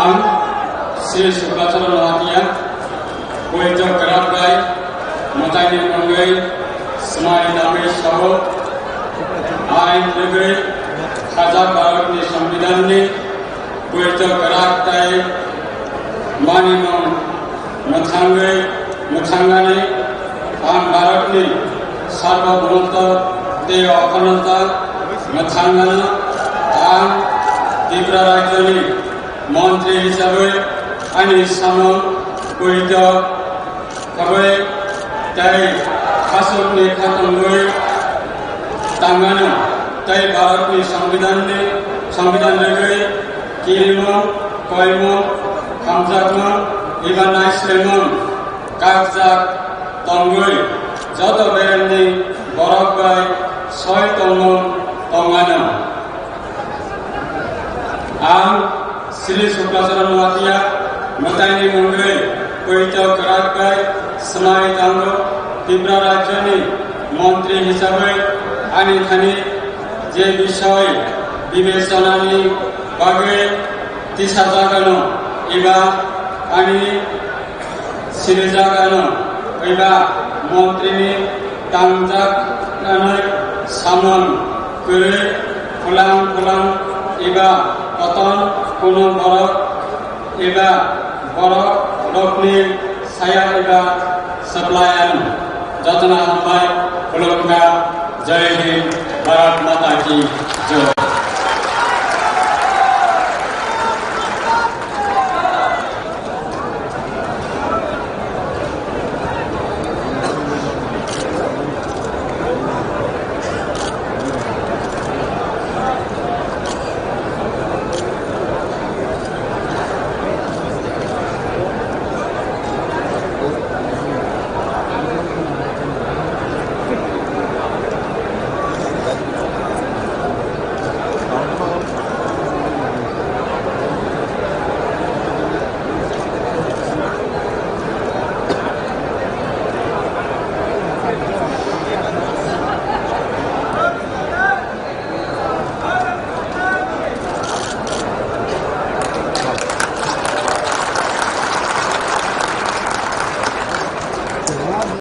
आं श्री सुब्लाचरण लाकिया पवित्र कराबाय मतायनि अनगायै समाय नामै सावो आइन लोगोयै खाजा भारतनि संविधाननि पवित्र कराबाय मानिनो मोथांगानै आं भारतनि सार्वभौमत्व देव अखंडता मोथांगानो आं त्रिपुरा राज्यनि मन्त्री हिसाबै आंनि सामोल पवित्र खाबै तै खासुकनि खाथंगै तांगानो तै भारतनि संविधान लोगोयै किरिमु कयमु खामजाकमु एबा नायस्लेमु कागजाक तंगै जत बेरेननि बरफ बाय सय तंगु तंगानो आं श्री सुब्लाचरण लाकिया मतायनि अनगायै पवित्र कराबाय समाय नांगौ त्रिपुरा राज्यनि मन्त्री हिसाबै आंनि थानि जे विषय विवेचनानि बागै थिसाजागानो एबा आंनि सिरिजागानो एबा मन्त्रिनि तांजागानै सामोल गोरै फुलां एबा कतन कोनो बरफ एबा बरफ रकनि साया एबा सप्लायानो जतना हामबाय खुलुमगा जय हिंद भारत माता की जय।